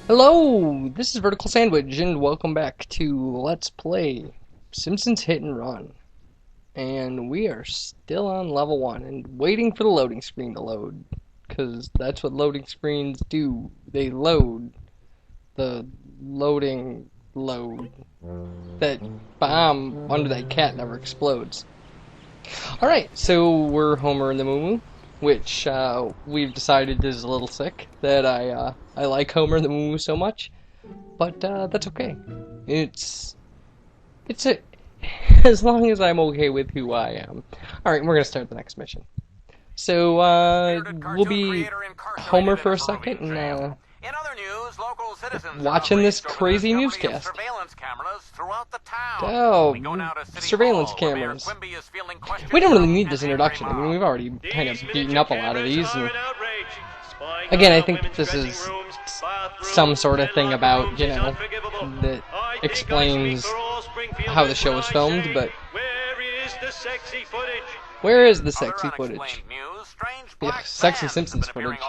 Hello, this is Vertical Sandwich, and welcome back to Let's Play Simpsons Hit and Run. And we are still on level 1 and waiting for the loading screen to load, because that's what loading screens do. They load the loading load. That bomb under that cat never explodes. Alright, so we're Homer and the Moo Moo, which we've decided is a little sick that I like Homer and the Moo Moo so much, but that's okay. It's as long as I'm okay with who I am. Alright, we're gonna start the next mission. So we'll be Homer for a second and in other news, local citizens watching this crazy newscast. Surveillance cameras throughout the town. Oh, surveillance cameras. We don't really need this introduction. I mean, we've already kind of beaten up a lot of these. And again, I think this is some sort of thing about, you know, that explains how the show was filmed, but where is the sexy footage? Yeah, sexy Simpsons footage.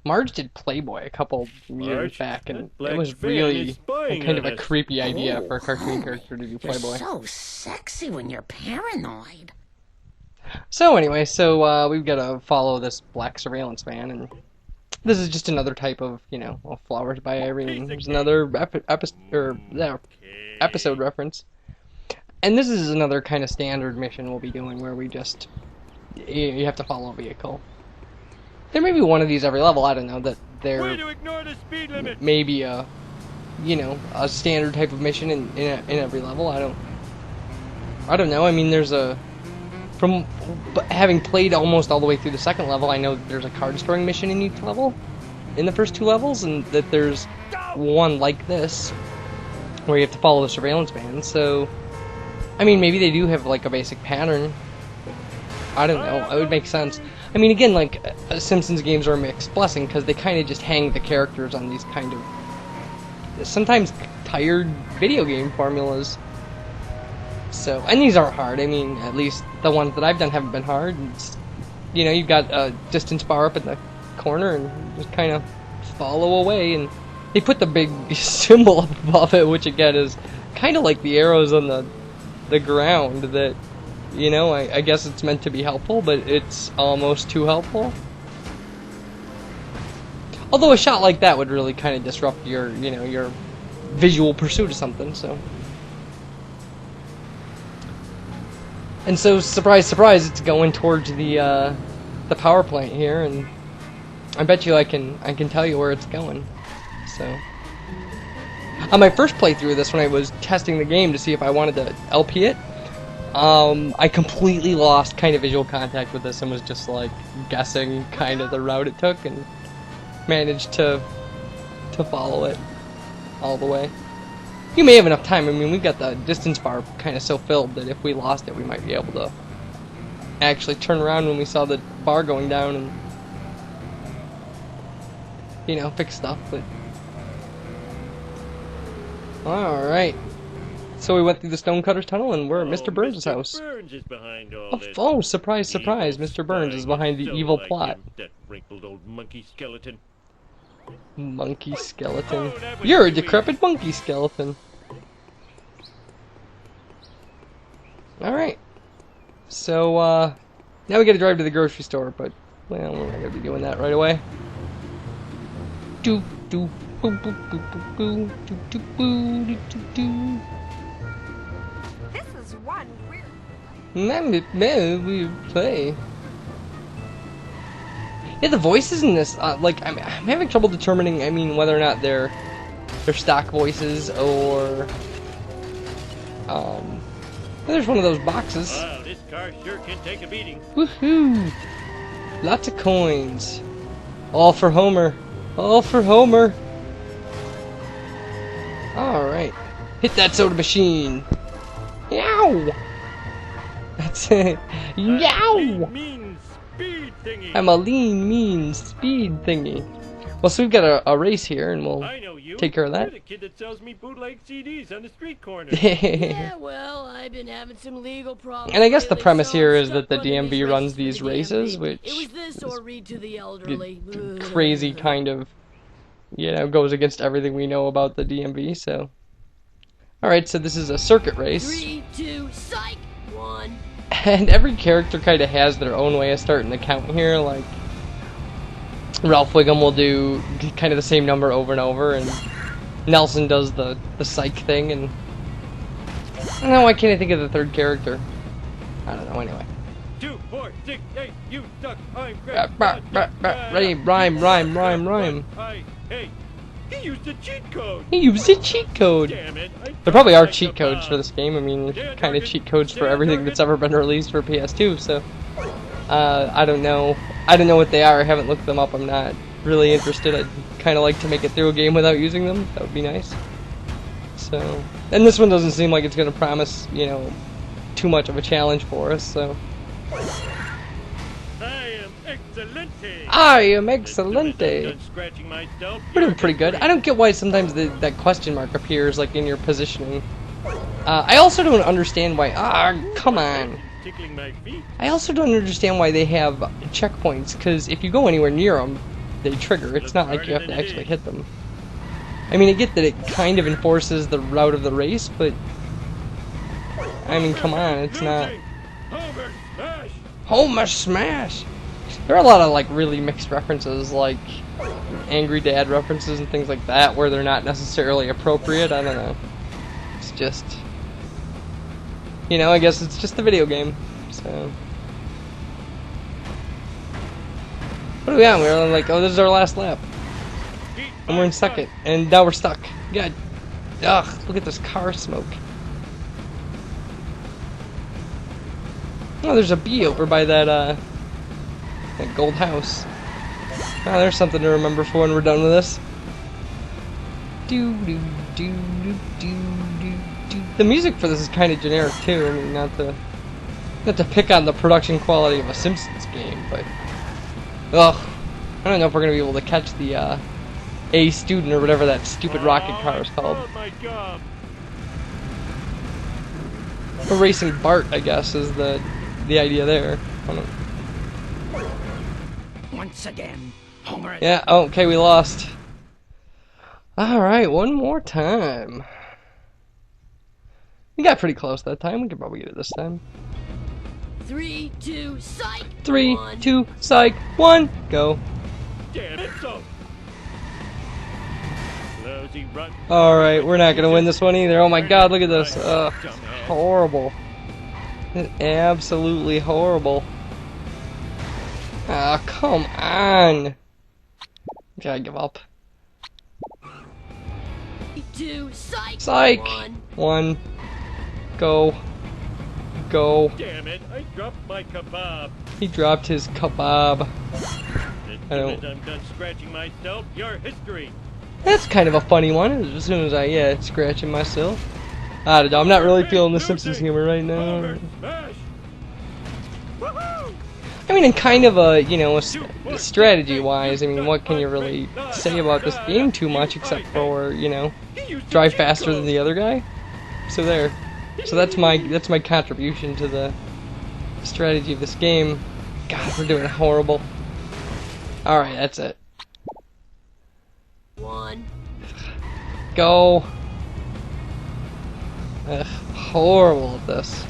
Marge did Playboy a couple years back, and it was really kind of a creepy idea for a cartoon character to do Playboy. You're so sexy when you're paranoid. So anyway, we've got to follow this black surveillance van, and this is just another type of, you know, Flowers by Irene. There's another episode reference. And this is another kind of standard mission we'll be doing where we just, you have to follow a vehicle. There may be one of these every level, I don't know, that there may be a, you know, a standard type of mission in every level, I don't know, I mean, from having played almost all the way through the second level, I know that there's a card storing mission in each level, in the first two levels, and that there's one like this, where you have to follow the surveillance van, so, I mean, maybe they do have, like, a basic pattern. I don't know, it would make sense. I mean, again, like, Simpsons games are a mixed blessing, because they kind of just hang the characters on these kind of, sometimes tired video game formulas. So, and these aren't hard, I mean, at least the ones that I've done haven't been hard. It's, you know, you've got a distance bar up in the corner, and just kind of follow away, and they put the big symbol above it, which again is kind of like the arrows on the ground that, you know, I guess it's meant to be helpful, but it's almost too helpful. Although a shot like that would really kind of disrupt your, you know, your visual pursuit of something, so. And so, surprise, surprise, it's going towards the power plant here, and I bet you I can tell you where it's going, so. On my first playthrough of this, when I was testing the game to see if I wanted to LP it, I completely lost kind of visual contact with this and was just like guessing kind of the route it took and managed to follow it all the way. You may have enough time. I mean, we've got the distance bar kind of so filled that if we lost it, we might be able to actually turn around when we saw the bar going down and, you know, fix stuff. But alright. So we went through the Stonecutter's tunnel, and we're at Mr. Burns' house. Burns is behind all this. Oh, surprise, surprise! Mr. Burns is behind the evil plot. That wrinkled old monkey skeleton. Monkey skeleton. You're a decrepit monkey skeleton. Alright. So, now we gotta drive to the grocery store, but, well, we're not gonna be doing that right away. Do, do, boo, boo, boo, boo, boo, do, do, boo, do, do, do. One weird play. Yeah, the voices in this, like, I'm having trouble determining, I mean, whether or not they're stock voices or, there's one of those boxes. Wow, this car sure can take a beating. Woohoo! Lots of coins. All for Homer. All for Homer. Alright. Hit that soda machine. Yow! That's it. Yow! Mean speed thingy. I'm a lean, mean speed thingy. Well, so we've got a race here, and we'll take care of that. You're the kid that sells me bootleg CDs on the street corner. Yeah, well, I've been having some legal problems. And I guess the premise here is that the DMV runs these races, which it was this or read to the elderly. crazy kind of you know, goes against everything we know about the DMV, so. Alright, so this is a circuit race. 3, 2, psych! 1. And every character kind of has their own way of starting the count here, like Ralph Wiggum will do kind of the same number over and over, and Nelson does the psych thing, and I don't know, why can't I think of the third character? I don't know, anyway. 2, 4, 6, 8, you suck, I'm Rhyme. Hey, he used a cheat code! He used a cheat code! Damn it! There probably are cheat codes for this game. I mean, kind of cheat codes for everything that's ever been released for PS2, so I don't know. I don't know what they are. I haven't looked them up. I'm not really interested. I'd kind of like to make it through a game without using them. That would be nice. So, and this one doesn't seem like it's going to promise, you know, too much of a challenge for us, so. I am excelente. We're doing pretty good. I don't get why sometimes that question mark appears like in your positioning. I also don't understand why. Come on. I also don't understand why they have checkpoints, because if you go anywhere near them, they trigger. It's not like you have to actually hit them. I mean, I get that it kind of enforces the route of the race, but I mean, come on, it's not. Homer Smash! There are a lot of like really mixed references, like Angry Dad references and things like that, where they're not necessarily appropriate. I don't know. It's just, you know, I guess it's just a video game. So, what are we on? We're like, oh, this is our last lap, and we're in second, and now we're stuck. God, ugh! Look at this car smoke. Oh, there's a bee over by that gold house. Oh, there's something to remember for when we're done with this. The music for this is kind of generic too. I mean, not to pick on the production quality of a Simpsons game, but ugh, I don't know if we're gonna be able to catch the A student or whatever that stupid rocket car is called. Erasing Bart, I guess, is the idea there. Once again, Homer. Yeah, okay, we lost. Alright, one more time. We got pretty close that time. We can probably get it this time. 3, 2, psych! 3, 1. 2, psych, 1, go. Alright, we're not gonna win this one either. Oh my god, look at this. Ugh, horrible. Absolutely horrible. Ah, come on. Gotta give up. 2, psych! Psych! 1. 1. Go. Go. Damn it, I dropped my kebab. He dropped his kebab. As soon as I'm done scratching myself, your history. That's kind of a funny one. As soon as scratching myself. I don't know, I'm not really feeling the Simpsons humor right now. I mean, in kind of a, you know, strategy-wise, I mean, what can you really say about this game too much except for, you know, drive faster than the other guy? So there. So that's my contribution to the strategy of this game. God, we're doing horrible. Alright, that's it. 1. Go. Ugh, horrible at this.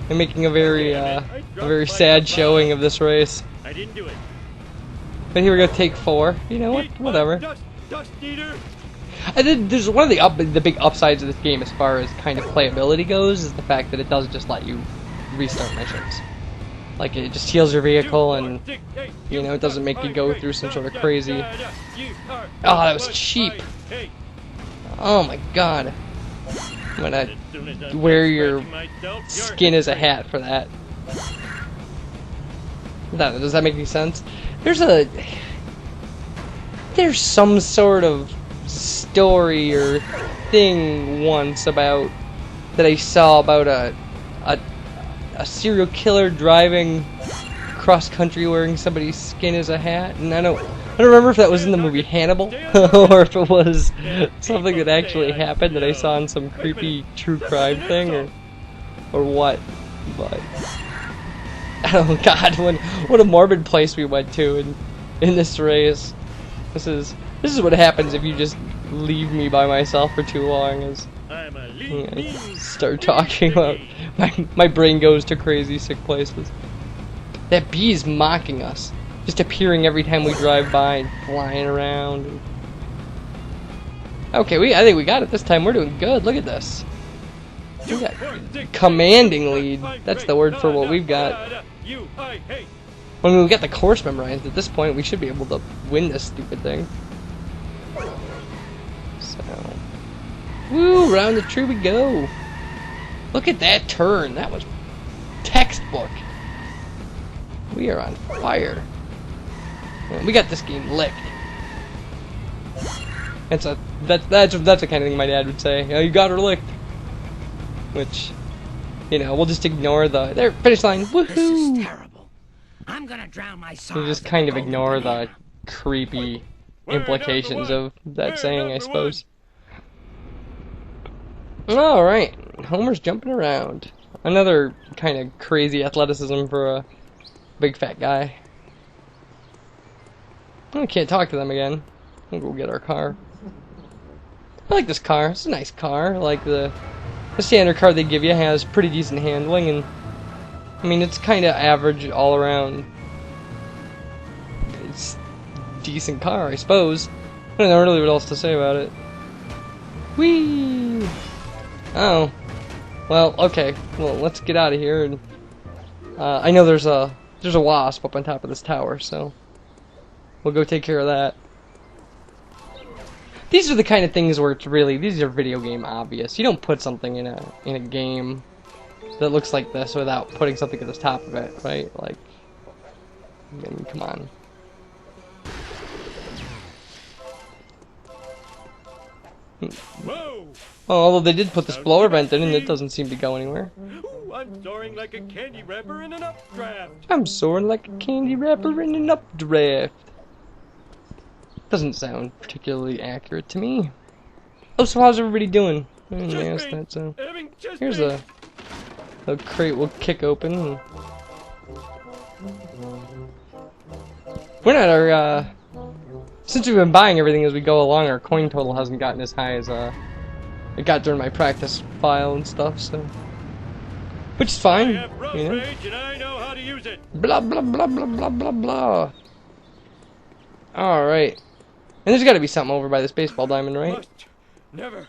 I'm making a very sad showing of this race. I didn't do it. But here we go, take 4. You know what? Whatever. Dust eater. I think there's one of the big upsides of this game as far as kind of playability goes is the fact that it does just let you restart missions. Like, it just heals your vehicle and, you know, it doesn't make you go through some sort of crazy... Oh, that was cheap. Oh my god. I'm gonna wear your skin as a hat for that. Does that make any sense? There's some sort of story or thing once about that I saw about a serial killer driving cross country wearing somebody's skin as a hat, and I don't remember if that was in the movie Hannibal or if it was something that actually happened that I saw in some creepy true crime thing or what. But oh god, what a morbid place we went to in this race. This is This is what happens if you just leave me by myself for too long. Is I'm a I start talking about my brain goes to crazy sick places. That bee is mocking us, just appearing every time we drive by and flying around. Okay, I think we got it this time. We're doing good. Look at this. We got commanding lead. That's the word for what we've got. I mean, we got the course memorized. At this point, we should be able to win this stupid thing. So, woo! Round the tree we go. Look at that turn. That was textbook. We are on fire. Man, we got this game licked. That's the kind of thing my dad would say. You got her licked. Which, you know, we'll just ignore the there finish line. Woohoo! This is terrible. I'm gonna drown my sorrows. We'll just kind of ignore the creepy implications of that saying, I suppose. All right, Homer's jumping around. Another kind of crazy athleticism for a big fat guy. I can't talk to them again. We'll go get our car. I like this car. It's a nice car. Like the standard car they give you has pretty decent handling, and I mean it's kind of average all around. It's a decent car, I suppose. I don't know really what else to say about it. Whee! Oh, well, okay. Well, let's get out of here. And I know there's a wasp up on top of this tower, so we'll go take care of that. These are the kind of things where it's really, these are video game obvious. You don't put something in a game that looks like this without putting something at the top of it, right? Like, I mean, come on. Whoa! Oh, although they did put this blower vent in, and it doesn't seem to go anywhere. Ooh, I'm soaring like a candy wrapper in an updraft. I'm soaring like a candy wrapper in an updraft. Doesn't sound particularly accurate to me. Oh, so how's everybody doing? I didn't ask that, so here's a crate we'll kick open. We're not our since we've been buying everything as we go along, our coin total hasn't gotten as high as it got during my practice file and stuff, so which is fine, I have road you know. rage and I know how to use it. Blah blah blah blah blah blah blah. All right. And there's got to be something over by this baseball diamond, right? Must never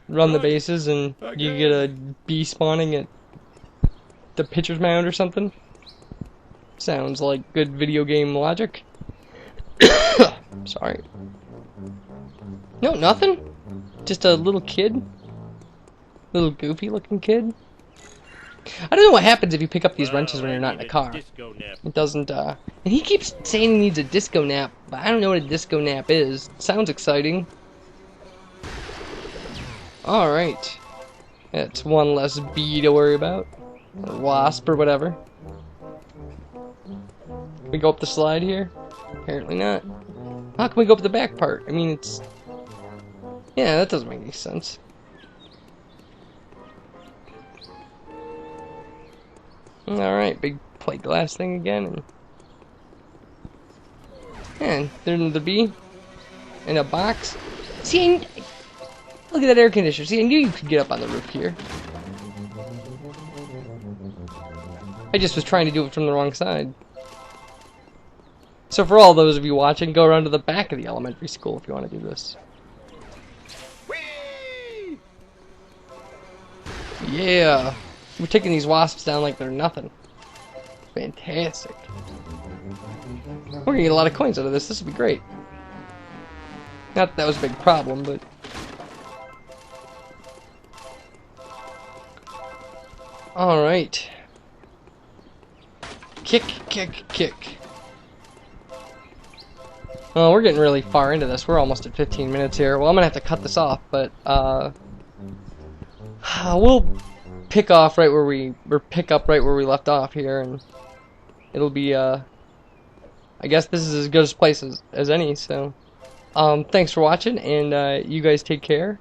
Run the bases and you get a bee spawning at the pitcher's mound or something. Sounds like good video game logic. Sorry. No, nothing. Just a little kid. Little goofy looking kid. I don't know what happens if you pick up these wrenches when you're not in a car. It doesn't, and he keeps saying he needs a disco nap, but I don't know what a disco nap is. It sounds exciting. Alright. That's one less bee to worry about. Or wasp or whatever. Can we go up the slide here? Apparently not. How can we go up the back part? I mean, it's... Yeah, that doesn't make any sense. Alright, big plate glass thing again. And there's another bee. In a box. See, look at that air conditioner. See, I knew you could get up on the roof here. I just was trying to do it from the wrong side. So for all those of you watching, go around to the back of the elementary school if you want to do this. Whee! Yeah! We're taking these wasps down like they're nothing. Fantastic. We're gonna get a lot of coins out of this. This will be great. Not that that was a big problem, but... Alright. Kick, kick, kick. Well, we're getting really far into this. We're almost at 15 minutes here. Well, I'm gonna have to cut this off, but, we'll pick up right where we left off here, and it'll be I guess this is as good a place as any, so thanks for watching, and you guys take care,